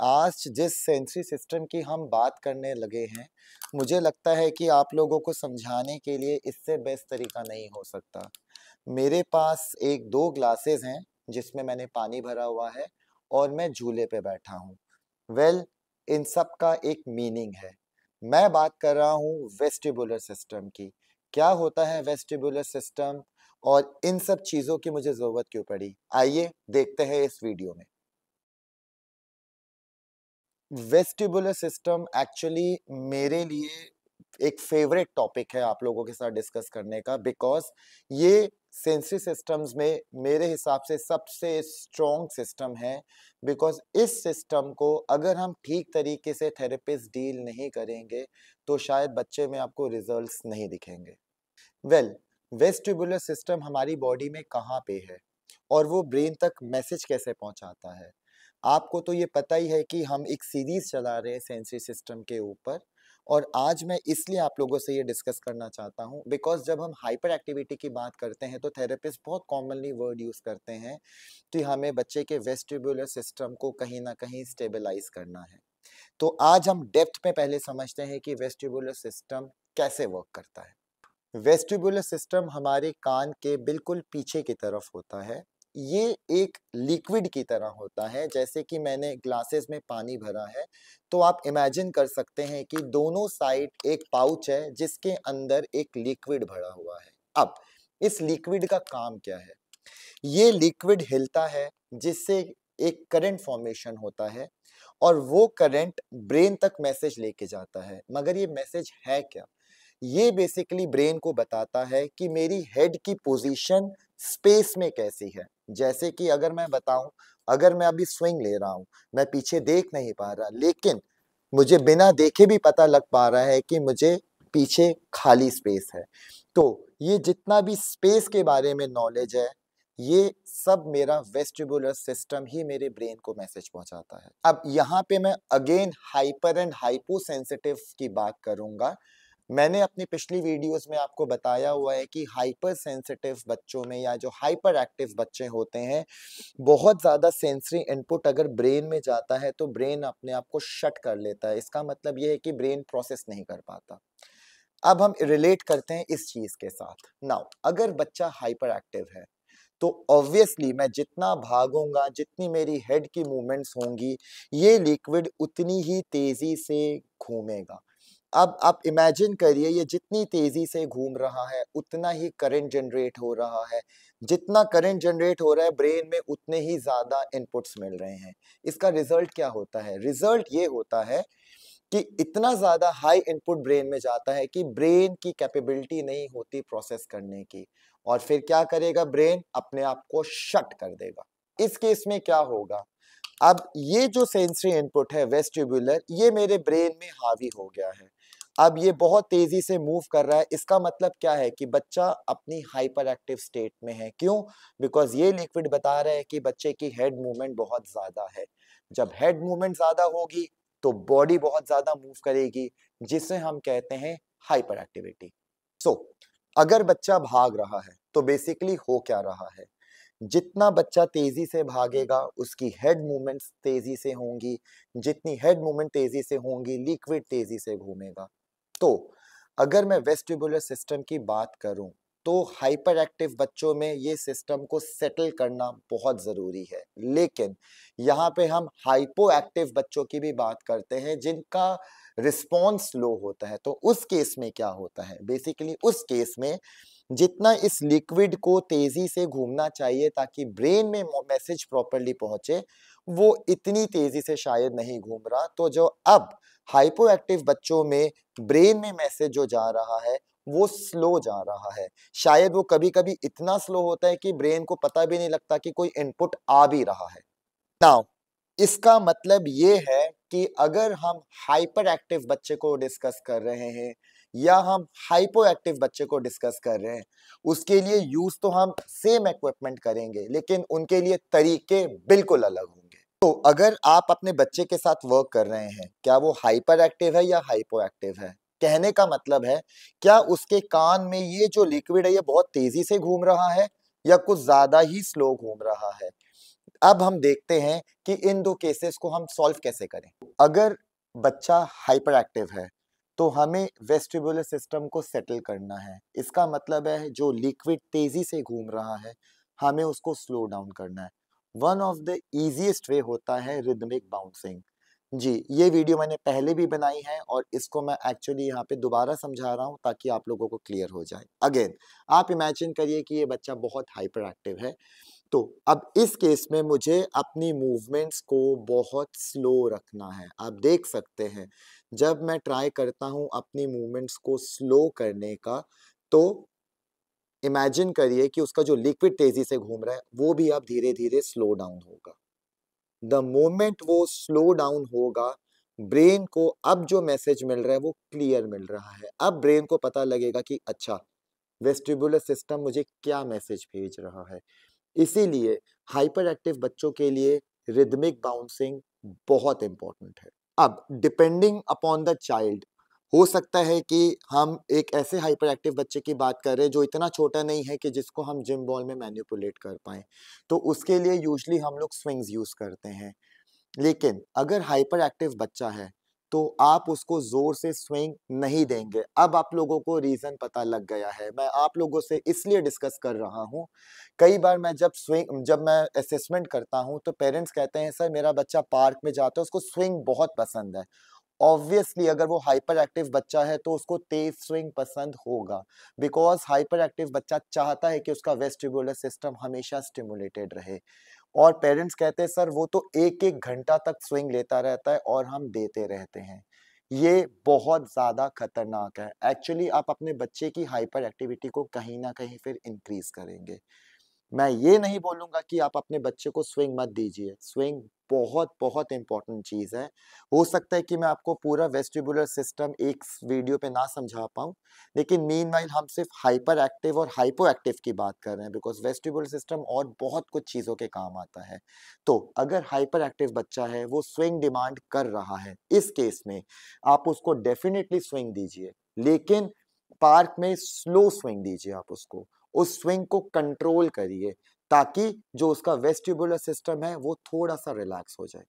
आज जिस sensory system की हम बात करने लगे हैं, मुझे लगता है कि आप लोगों को समझाने के लिए इससे बेस्ट तरीका नहीं हो सकता। मेरे पास एक 2 ग्लासेस हैं, जिसमें मैंने पानी भरा हुआ है और मैं झूले पे बैठा हूँ। वेल, इन सब का एक मीनिंग है। मैं बात कर रहा हूँ वेस्टिबुलर सिस्टम की। क्या होता है वेस्टिबुलर सिस्टम और इन सब चीज़ों की मुझे ज़रूरत क्यों पड़ी? आइए देखते हैं इस वीडियो में। वेस्टिबुलर सिस्टम एक्चुअली मेरे लिए एक फेवरेट टॉपिक है आप लोगों के साथ डिस्कस करने का, बिकॉज ये सेंसरी सिस्टम्स में मेरे हिसाब से सबसे स्ट्रॉन्ग सिस्टम है। बिकॉज इस सिस्टम को अगर हम ठीक तरीके से थेरेपिस्ट डील नहीं करेंगे तो शायद बच्चे में आपको रिजल्ट्स नहीं दिखेंगे। वेल, वेस्टिबुलर सिस्टम हमारी बॉडी में कहाँ पे है और वो ब्रेन तक मैसेज कैसे पहुंचाता है? आपको तो ये पता ही है कि हम एक सीरीज चला रहे हैं सेंसरी सिस्टम के ऊपर, और आज मैं इसलिए आप लोगों से ये डिस्कस करना चाहता हूँ बिकॉज जब हम हाइपर एक्टिविटी की बात करते हैं तो थेरेपिस्ट बहुत कॉमनली वर्ड यूज करते हैं कि हमें बच्चे के वेस्टिबुलर सिस्टम को कहीं ना कहीं स्टेबलाइज करना है। तो आज हम डेप्थ में पहले समझते हैं कि वेस्टिबुलर सिस्टम कैसे वर्क करता है। वेस्टिबुलर सिस्टम हमारे कान के बिल्कुल पीछे की तरफ होता है। ये एक लिक्विड की तरह होता है, जैसे कि मैंने ग्लासेस में पानी भरा है, तो आप इमेजिन कर सकते हैं कि दोनों साइड एक पाउच है जिसके अंदर एक लिक्विड भरा हुआ है। अब इस लिक्विड का काम क्या है? ये लिक्विड हिलता है जिससे एक करंट फॉर्मेशन होता है और वो करंट ब्रेन तक मैसेज लेके जाता है। मगर ये मैसेज है क्या? ये बेसिकली ब्रेन को बताता है कि मेरी हेड की पोजीशन स्पेस में कैसी है। जैसे कि अगर मैं बताऊं, अगर मैं अभी स्विंग ले रहा हूं, मैं पीछे देख नहीं पा रहा, लेकिन मुझे बिना देखे भी पता लग पा रहा है कि मुझे पीछे खाली स्पेस है। तो ये जितना भी स्पेस के बारे में नॉलेज है, ये सब मेरा वेस्टिबुलर सिस्टम ही मेरे ब्रेन को मैसेज पहुंचाता है। अब यहाँ पे मैं again hyper and hypo sensitive की बात करूंगा। मैंने अपनी पिछली वीडियोस में आपको बताया हुआ है कि हाइपर सेंसिटिव बच्चों में या जो हाइपर एक्टिव बच्चे होते हैं, बहुत ज्यादा सेंसरी इनपुट अगर ब्रेन में जाता है तो ब्रेन अपने आप को शट कर लेता है। इसका मतलब ये है कि ब्रेन प्रोसेस नहीं कर पाता। अब हम रिलेट करते हैं इस चीज के साथ। नाउ अगर बच्चा हाइपर एक्टिव है तो ऑब्वियसली मैं जितना भागूंगा, जितनी मेरी हेड की मूवमेंट्स होंगी, ये लिक्विड उतनी ही तेजी से घूमेगा। अब आप इमेजिन करिए, ये जितनी तेजी से घूम रहा है उतना ही करंट जनरेट हो रहा है। जितना करंट जनरेट हो रहा है ब्रेन में उतने ही ज्यादा इनपुट्स मिल रहे हैं। इसका रिजल्ट क्या होता है? रिजल्ट ये होता है कि इतना ज्यादा हाई इनपुट ब्रेन में जाता है कि ब्रेन की कैपेबिलिटी नहीं होती प्रोसेस करने की, और फिर क्या करेगा? ब्रेन अपने आप को शट कर देगा। इस केस में क्या होगा? अब ये जो सेंसरी इनपुट है वेस्टिबुलर, ये मेरे ब्रेन में हावी हो गया है। अब ये बहुत तेजी से मूव कर रहा है। इसका मतलब क्या है कि बच्चा अपनी हाइपर एक्टिव स्टेट में है। क्यों? बिकॉज ये लिक्विड बता रहा है कि बच्चे की हेड मूवमेंट बहुत ज्यादा है। जब हेड मूवमेंट ज्यादा होगी तो बॉडी बहुत ज्यादा मूव करेगी, जिसे हम कहते हैं हाइपर एक्टिविटी। सो अगर बच्चा भाग रहा है तो बेसिकली हो क्या रहा है? जितना बच्चा तेजी से भागेगा उसकी हेड मूवमेंट्स तेजी से होंगी। जितनी हेड मूवमेंट तेजी से होंगी, लिक्विड तेजी से घूमेगा। तो अगर मैं वेस्टिबुलर सिस्टम की बात करूं तो हाइपर एक्टिव बच्चों में ये सिस्टम को सेटल करना बहुत जरूरी है। लेकिन यहाँ पे हम हाइपो एक्टिव बच्चों की भी बात करते हैं जिनका रिस्पॉन्स लो होता है। तो उस केस में क्या होता है? बेसिकली उस केस में जितना इस लिक्विड को तेजी से घूमना चाहिए ताकि ब्रेन में मैसेज प्रॉपरली पहुंचे, वो इतनी तेजी से शायद नहीं घूम रहा। तो जो अब हाइपो एक्टिव बच्चों में ब्रेन में मैसेज जो जा रहा है वो स्लो जा रहा है। शायद वो कभी कभी इतना स्लो होता है कि ब्रेन को पता भी नहीं लगता कि कोई इनपुट आ भी रहा है। नाउ इसका मतलब ये है कि अगर हम हाइपर एक्टिव बच्चे को डिस्कस कर रहे हैं या हम हाइपो एक्टिव बच्चे को डिस्कस कर रहे हैं, उसके लिए यूज तो हम सेम इक्विपमेंट करेंगे लेकिन उनके लिए तरीके बिल्कुल अलग होंगे। तो अगर आप अपने बच्चे के साथ वर्क कर रहे हैं, क्या वो हाइपर एक्टिव है या हाइपो एक्टिव है? कहने का मतलब है, क्या उसके कान में ये जो लिक्विड है ये बहुत तेजी से घूम रहा है या कुछ ज्यादा ही स्लो घूम रहा है? अब हम देखते हैं कि इन दो केसेस को हम सॉल्व कैसे करें। अगर बच्चा हाइपर एक्टिव है तो हमें वेस्टिबुलर सिस्टम को सेटल करना है। इसका मतलब है जो लिक्विड तेजी से घूम रहा है हमें उसको स्लो डाउन करना है। One of the easiest way होता है रिदमिक बाउंसिंग। जी, ये वीडियो मैंने पहले भी बनाई है और इसको मैं एक्चुअली यहाँ पे दोबारा समझा रहा हूँ ताकि आप लोगों को क्लियर हो जाए। अगेन, आप इमेजिन करिए कि ये बच्चा बहुत हाइपर एक्टिव है, तो अब इस केस में मुझे अपनी मूवमेंट्स को बहुत स्लो रखना है। आप देख सकते हैं, जब मैं ट्राई करता हूं अपनी मूवमेंट्स को स्लो करने का, तो इमेजिन करिए कि उसका जो लिक्विड तेजी से घूम रहा है वो भी अब धीरे धीरे स्लो डाउन होगा। द मोमेंट वो स्लो डाउन होगा, ब्रेन को अब जो मैसेज मिल रहा है वो क्लियर मिल रहा है। अब ब्रेन को पता लगेगा कि अच्छा, वेस्टिबुलर सिस्टम मुझे क्या मैसेज भेज रहा है। इसीलिए हाइपर एक्टिव बच्चों के लिए रिदमिक बाउंसिंग बहुत इंपॉर्टेंट है। अब डिपेंडिंग अपॉन द चाइल्ड, हो सकता है कि हम एक ऐसे हाइपर एक्टिव बच्चे की बात कर रहे हैं जो इतना छोटा नहीं है कि जिसको हम जिम बॉल में मैनिपुलेट कर पाए, तो उसके लिए यूजली हम लोग स्विंग्स यूज करते हैं। लेकिन अगर हाइपर एक्टिव बच्चा है तो आप उसको जोर से स्विंग नहीं देंगे। अब आप लोगों को रीजन पता लग गया है। मैं आप लोगों से इसलिए डिस्कस कर रहा हूँ, कई बार मैं जब मैं असेसमेंट करता हूँ तो पेरेंट्स कहते हैं सर मेरा बच्चा पार्क में जाता है, उसको स्विंग बहुत पसंद है। ऑब्वियसली अगर वो हाइपर एक्टिव बच्चा है तो उसको तेज स्विंग पसंद होगा, बिकॉज हाइपर एक्टिव बच्चा चाहता है कि उसका वेस्टिबुलर सिस्टम हमेशा स्टिमुलेटेड रहे। और पेरेंट्स कहते हैं सर वो तो एक एक घंटा तक स्विंग लेता रहता है और हम देते रहते हैं। ये बहुत ज्यादा खतरनाक है। एक्चुअली आप अपने बच्चे की हाइपर एक्टिविटी को कहीं ना कहीं फिर इंक्रीज करेंगे। मैं ये नहीं बोलूंगा कि आप अपने बच्चे को स्विंग मत दीजिए। स्विंग बहुत बहुत इंपॉर्टेंट चीज है। हो सकता है कि मैं आपको पूरा वेस्टिबुलर सिस्टम एक वीडियो पे ना समझा पाऊं, लेकिन मीनवाइल हम सिर्फ हाइपर एक्टिव और हाइपो एक्टिव की बात कर रहे हैं, बिकॉज वेस्टिबुलर सिस्टम और बहुत कुछ चीजों के काम आता है। तो अगर हाइपर एक्टिव बच्चा है वो स्विंग डिमांड कर रहा है, इस केस में आप उसको डेफिनेटली स्विंग दीजिए, लेकिन पार्क में स्लो स्विंग दीजिए। आप उसको उस स्विंग को कंट्रोल करिए ताकि जो उसका वेस्टिबुलर सिस्टम है वो थोड़ा सा रिलैक्स हो जाए।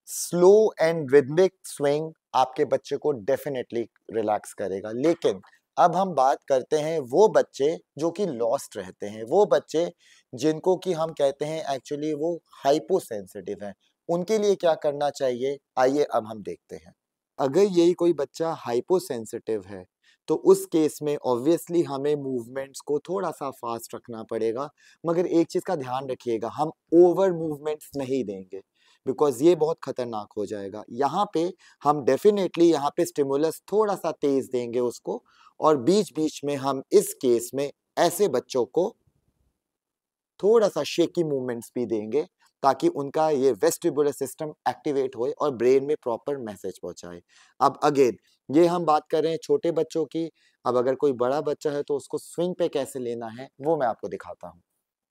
स्लो एंड रिदमिक स्विंग आपके बच्चे को डेफिनेटली रिलैक्स करेगा। लेकिन अब हम बात करते हैं वो बच्चे जो कि लॉस्ट रहते हैं, वो बच्चे जिनको कि हम कहते हैं एक्चुअली वो हाइपो सेंसिटिव हैं। उनके लिए क्या करना चाहिए, आइए अब हम देखते हैं। अगर यही कोई बच्चा हाइपो सेंसिटिव है तो उस केस में ऑब्वियसली हमें मूवमेंट्स को थोड़ा सा फास्ट रखना पड़ेगा, मगर एक चीज का ध्यान रखिएगा, हम ओवर मूवमेंट्स नहीं देंगे, बिकॉज ये बहुत खतरनाक हो जाएगा। यहाँ पे हम डेफिनेटली यहाँ पे स्टिमुलस थोड़ा सा तेज देंगे उसको, और बीच बीच में हम इस केस में ऐसे बच्चों को थोड़ा सा शेकी मूवमेंट्स भी देंगे ताकि उनका ये वेस्टिबुलर सिस्टम एक्टिवेट होए और ब्रेन में प्रॉपर मैसेज पहुंचाए। अब अगेन, ये हम बात कर रहे हैं छोटे बच्चों की। अब अगर कोई बड़ा बच्चा है तो उसको स्विंग पे कैसे लेना है वो मैं आपको दिखाता हूँ।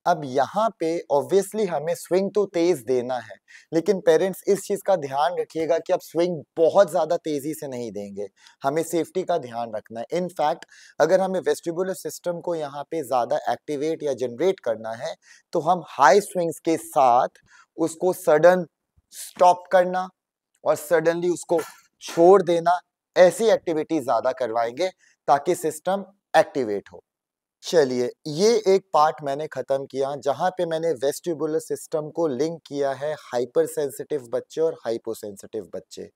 अब यहाँ पे ऑब्वियसली हमें स्विंग तो तेज देना है, लेकिन पेरेंट्स इस चीज का ध्यान रखिएगा कि आप स्विंग बहुत ज्यादा तेजी से नहीं देंगे। हमें सेफ्टी का ध्यान रखना है। इनफैक्ट अगर हमें वेस्टिबुलर सिस्टम को यहाँ पे ज्यादा एक्टिवेट या जनरेट करना है तो हम हाई स्विंग्स के साथ उसको सडन स्टॉप करना और सडनली उसको छोड़ देना, ऐसी एक्टिविटी ज्यादा करवाएंगे ताकि सिस्टम एक्टिवेट हो। चलिए, ये एक पार्ट मैंने खत्म किया जहां पे मैंने वेस्टिबुलर सिस्टम को लिंक किया है हाइपर सेंसिटिव बच्चे और हाइपो सेंसिटिव बच्चे।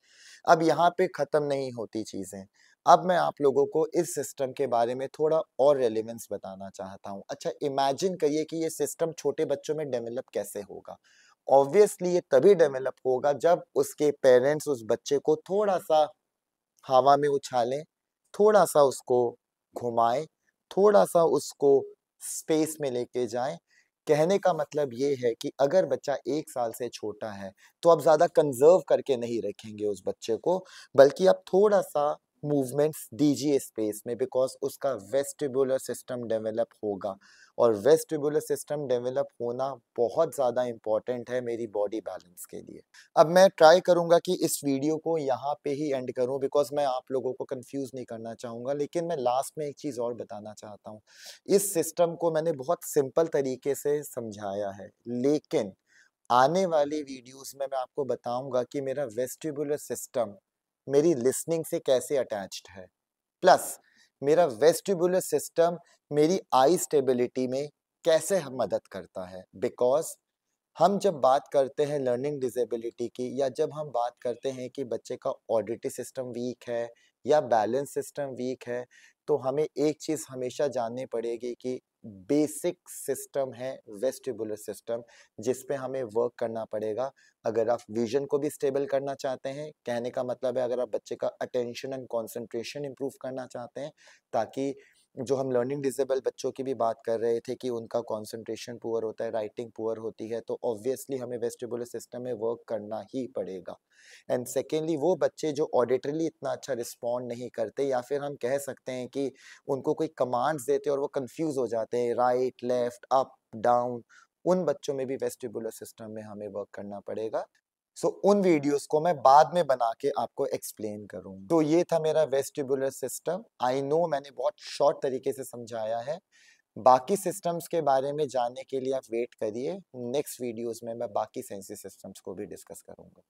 अब यहाँ पे खत्म नहीं होती चीजें। अब मैं आप लोगों को इस सिस्टम के बारे में थोड़ा और रेलेवेंस बताना चाहता हूँ। अच्छा, इमेजिन करिए कि ये सिस्टम छोटे बच्चों में डेवलप कैसे होगा। ऑब्वियसली ये तभी डेवलप होगा जब उसके पेरेंट्स उस बच्चे को थोड़ा सा हवा में उछालें, थोड़ा सा उसको घुमाएं, थोड़ा सा उसको स्पेस में लेके जाएं। कहने का मतलब ये है कि अगर बच्चा 1 साल से छोटा है तो आप ज्यादा कंजर्व करके नहीं रखेंगे उस बच्चे को, बल्कि आप थोड़ा सा मूवमेंट्स दीजिए स्पेस में, बिकॉज उसका वेस्टिबुलर सिस्टम डेवलप होगा। और वेस्टिबुलर सिस्टम डेवलप होना बहुत ज्यादा इंपॉर्टेंट है मेरी बॉडी बैलेंस के लिए। अब मैं ट्राई करूंगा कि इस वीडियो को यहाँ पे ही एंड करूं, बिकॉज मैं आप लोगों को कंफ्यूज नहीं करना चाहूंगा। लेकिन मैं लास्ट में एक चीज और बताना चाहता हूँ। इस सिस्टम को मैंने बहुत सिंपल तरीके से समझाया है, लेकिन आने वाली वीडियोस में मैं आपको बताऊंगा कि मेरा वेस्टिबुलर सिस्टम मेरी लिसनिंग से कैसे अटैच्ड है, प्लस मेरा वेस्टिबुलर सिस्टम मेरी आई स्टेबिलिटी में कैसे मदद करता है। बिकॉज हम जब बात करते हैं लर्निंग डिसेबिलिटी की, या जब हम बात करते हैं कि बच्चे का ऑडिटरी सिस्टम वीक है या बैलेंस सिस्टम वीक है, तो हमें एक चीज हमेशा जाननी पड़ेगी कि बेसिक सिस्टम है वेस्टिबुलर सिस्टम, जिस पे हमें वर्क करना पड़ेगा। अगर आप विजन को भी स्टेबल करना चाहते हैं, कहने का मतलब है अगर आप बच्चे का अटेंशन एंड कंसंट्रेशन इंप्रूव करना चाहते हैं, ताकि जो हम लर्निंग डिसेबल बच्चों की भी बात कर रहे थे कि उनका कंसंट्रेशन पुअर होता है, राइटिंग पुअर होती है, तो ऑब्वियसली हमें वेस्टिबुलर सिस्टम में वर्क करना ही पड़ेगा। एंड सेकेंडली, वो बच्चे जो ऑडिटरली इतना अच्छा रिस्पॉन्ड नहीं करते, या फिर हम कह सकते हैं कि उनको कोई कमांड्स देते और वो कंफ्यूज हो जाते हैं, राइट लेफ्ट अप डाउन, उन बच्चों में भी वेस्टिबुलर सिस्टम में हमें वर्क करना पड़ेगा। उन वीडियोस को मैं बाद में बना के आपको एक्सप्लेन करूंगा। तो ये था मेरा वेस्टिबुलर सिस्टम। आई नो मैंने बहुत शॉर्ट तरीके से समझाया है। बाकी सिस्टम्स के बारे में जानने के लिए आप वेट करिए, नेक्स्ट वीडियोस में मैं बाकी सेंसरी सिस्टम्स को भी डिस्कस करूंगा।